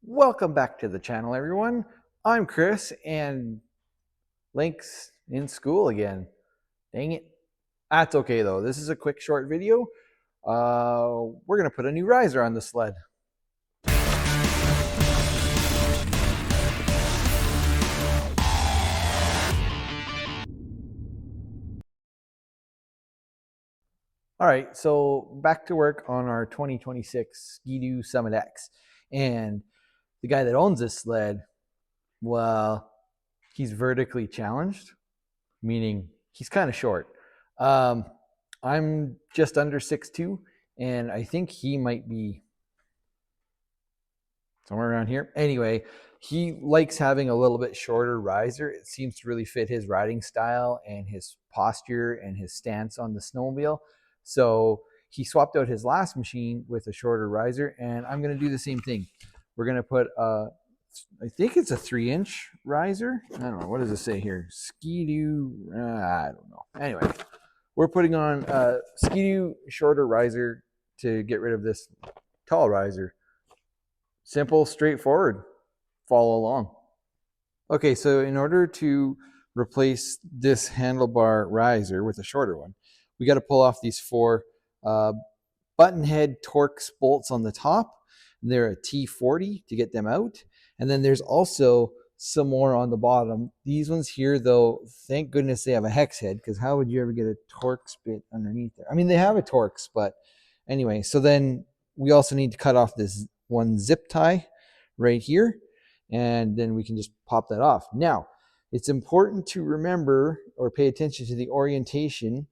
Welcome back to the channel, everyone. I'm Chris, and Link's in school again. Dang it. That's okay, though. This is a quick, short video. We're going to put a new riser on the sled. All right, so back to work on our 2026 Ski-Doo Summit X. And the guy that owns this sled, well, he's vertically challenged, meaning he's kind of short. I'm just under 6'2", and I think he might be somewhere around here. Anyway, he likes having a little bit shorter riser. It seems to really fit his riding style and his posture and his stance on the snowmobile. So he swapped out his last machine with a shorter riser, and I'm going to do the same thing. We're going to put I think it's a 3-inch riser. I don't know. What does it say here? Ski-Doo. I don't know. Anyway, we're putting on a Ski-Doo shorter riser to get rid of this tall riser. Simple, straightforward. Follow along. Okay, so in order to replace this handlebar riser with a shorter one, we got to pull off these 4 button head Torx bolts on the top. They're a T40 to get them out. And then there's also some more on the bottom. These ones here, though, thank goodness they have a hex head, because how would you ever get a Torx bit underneath there? I mean, they have a Torx, but anyway. So then we also need to cut off this one zip tie right here, and then we can just pop that off. Now, it's important to remember or pay attention to the orientation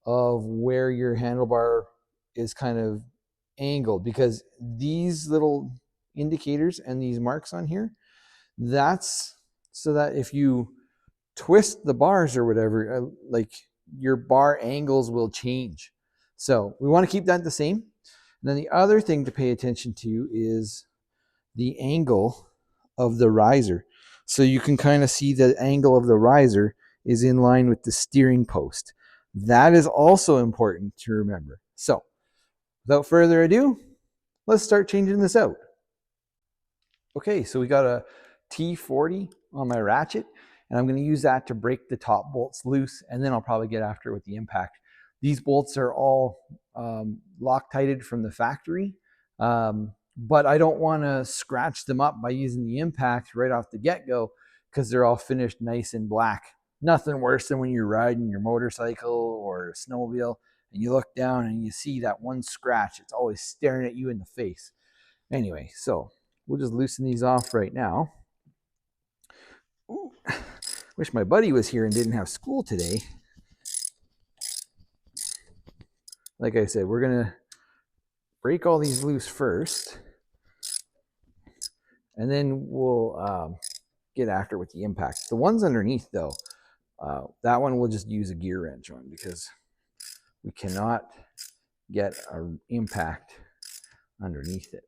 of where your handlebar is kind of angled, because these little indicators and these marks on here, that's so that if you twist the bars or whatever, like your bar angles will change. So we want to keep that the same. And then the other thing to pay attention to is the angle of the riser. So you can kind of see the angle of the riser is in line with the steering post. That is also important to remember. So without further ado, let's start changing this out. Okay, so we got a T40 on my ratchet, and I'm going to use that to break the top bolts loose, and then I'll probably get after it with the impact. These bolts are all Loctited from the factory, but I don't want to scratch them up by using the impact right off the get-go, because they're all finished nice and black. Nothing worse than when you're riding your motorcycle or a snowmobile and you look down and you see that one scratch. It's always staring at you in the face. Anyway, so we'll just loosen these off right now. Ooh, wish my buddy was here and didn't have school today. Like I said, we're going to break all these loose first, and then we'll get after it with the impact. The ones underneath, though, that one we'll just use a gear wrench on, because we cannot get an impact underneath it.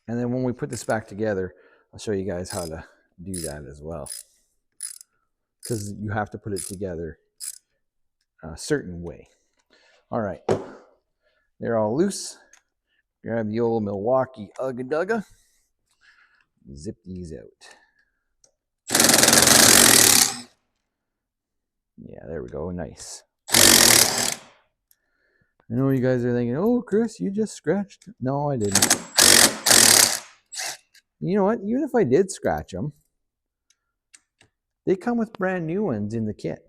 And then when we put this back together, I'll show you guys how to do that as well, because you have to put it together a certain way. All right, they're all loose. Grab the old Milwaukee Ugga Dugga, zip these out. Yeah, there we go, nice. I know you guys are thinking, oh, Chris, you just scratched. No, I didn't. You know what? Even if I did scratch them, they come with brand new ones in the kit.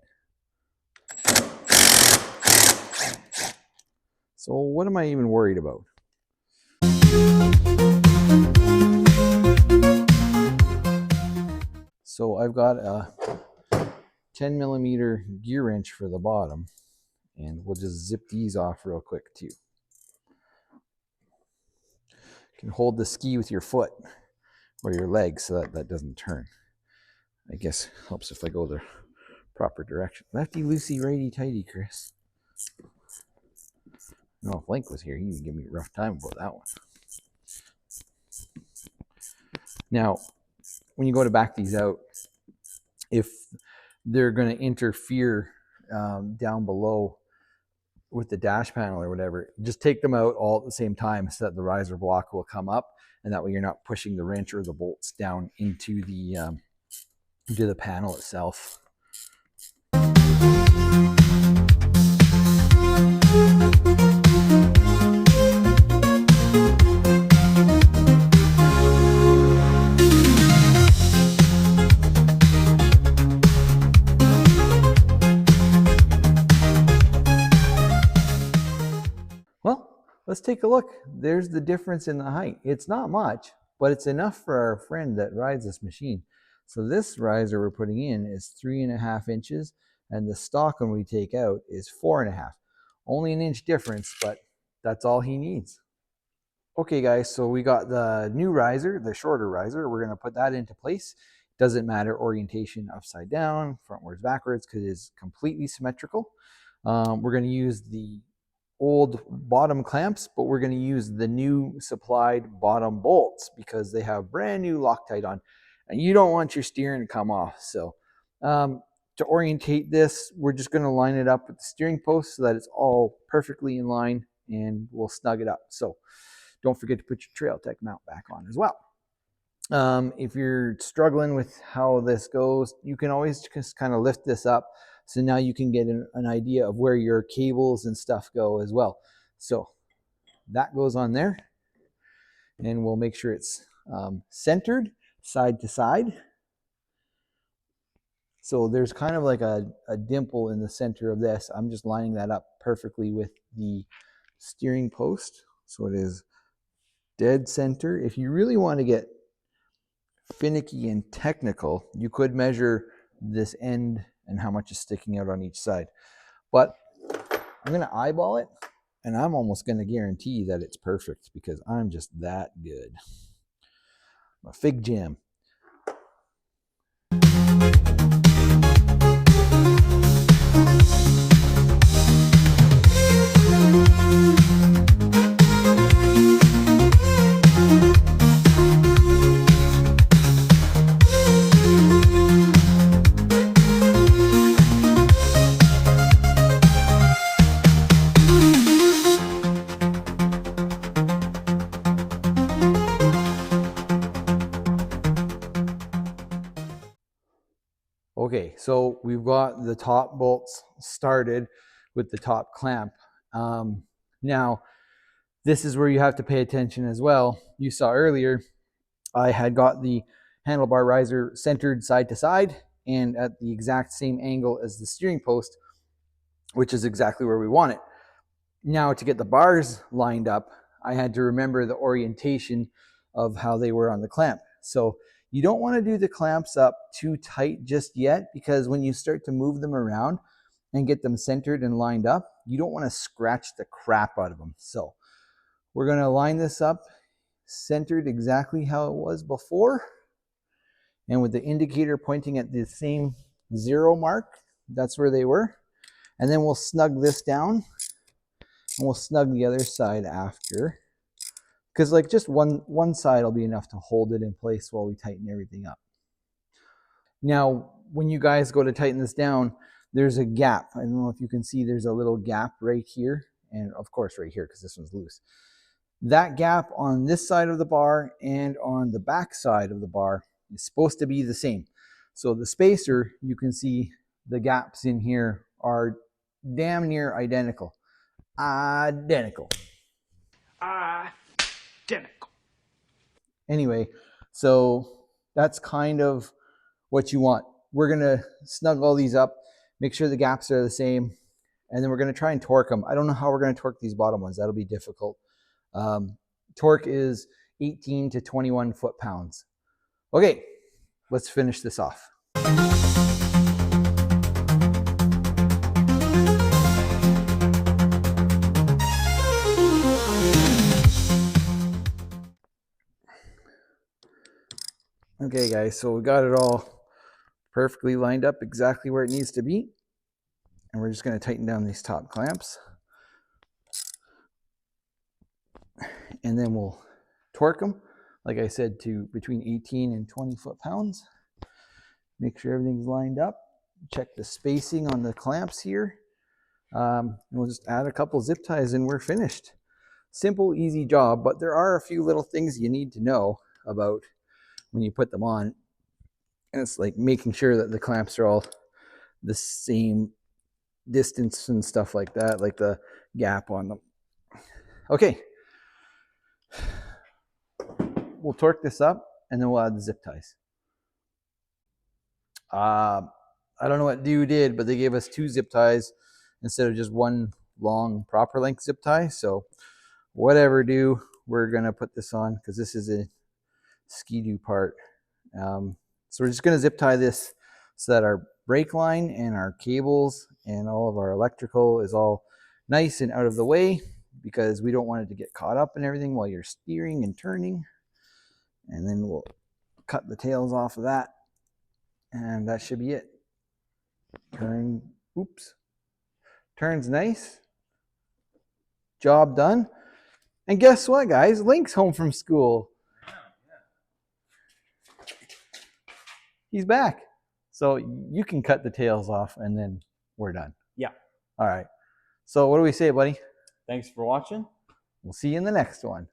So what am I even worried about? So I've got a 10 millimeter gear wrench for the bottom, and we'll just zip these off real quick too. You can hold the ski with your foot or your leg so that doesn't turn. I guess helps if I go the proper direction. Lefty loosey, righty tighty, Chris. No, if Link was here, he would give me a rough time about that one. Now, when you go to back these out, if they're going to interfere down below with the dash panel or whatever, just take them out all at the same time so that the riser block will come up, and that way you're not pushing the wrench or the bolts down into the panel itself. Well, let's take a look. There's the difference in the height. It's not much, but it's enough for our friend that rides this machine. So this riser we're putting in is 3.5 inches, and the stock one we take out is 4.5. Only an inch difference, but that's all he needs. Okay guys, so we got the new riser, the shorter riser. We're gonna put that into place. Doesn't matter orientation, upside down, frontwards, backwards, because it's completely symmetrical. We're gonna use the old bottom clamps, but we're going to use the new supplied bottom bolts because they have brand new Loctite on, and you don't want your steering to come off. So to orientate this, we're just going to line it up with the steering post so that it's all perfectly in line, and we'll snug it up. So don't forget to put your Trail Tech mount back on as well. If you're struggling with how this goes, you can always just kind of lift this up. So now you can get an idea of where your cables and stuff go as well. So that goes on there, and we'll make sure it's centered side to side. So there's kind of like a dimple in the center of this. I'm just lining that up perfectly with the steering post. So it is dead center. If you really want to get finicky and technical, you could measure this end and how much is sticking out on each side. But I'm going to eyeball it, and I'm almost going to guarantee that it's perfect because I'm just that good. I'm a fig jam. Okay, so we've got the top bolts started with the top clamp. Now, this is where you have to pay attention as well. You saw earlier, I had got the handlebar riser centered side to side and at the exact same angle as the steering post, which is exactly where we want it. Now, to get the bars lined up, I had to remember the orientation of how they were on the clamp. So you don't want to do the clamps up too tight just yet, because when you start to move them around and get them centered and lined up, you don't want to scratch the crap out of them. So we're going to line this up centered exactly how it was before, and with the indicator pointing at the same 0 mark, that's where they were. And then we'll snug this down, and we'll snug the other side after, because like just one side will be enough to hold it in place while we tighten everything up. Now, when you guys go to tighten this down, there's a gap. I don't know if you can see, there's a little gap right here, and of course right here because this one's loose. That gap on this side of the bar and on the back side of the bar is supposed to be the same. So the spacer, you can see the gaps in here are damn near identical. Identical. Anyway, so that's kind of what you want. We're going to snug all these up, make sure the gaps are the same, and then we're going to try and torque them. I don't know how we're going to torque these bottom ones. That'll be difficult. Torque is 18 to 21 foot-pounds. Okay, let's finish this off. Okay guys, so we got it all perfectly lined up exactly where it needs to be. And we're just going to tighten down these top clamps. And then we'll torque them, like I said, to between 18 and 20 foot-pounds. Make sure everything's lined up. Check the spacing on the clamps here. We'll just add a couple zip ties and we're finished. Simple, easy job, but there are a few little things you need to know about when you put them on. And it's like making sure that the clamps are all the same distance and stuff like that, like the gap on them. Okay. We'll torque this up and then we'll add the zip ties. I don't know what Dew did, but they gave us 2 zip ties instead of just one long proper length zip tie. So whatever Dew, we're going to put this on because this is a Ski-Doo part. So we're just going to zip tie this so that our brake line and our cables and all of our electrical is all nice and out of the way because we don't want it to get caught up in everything while you're steering and turning. And then we'll cut the tails off of that. And that should be it. Turns nice. Job done. And guess what, guys? Link's home from school. He's back. So you can cut the tails off and then we're done. Yeah. All right. So what do we say, buddy? Thanks for watching. We'll see you in the next one.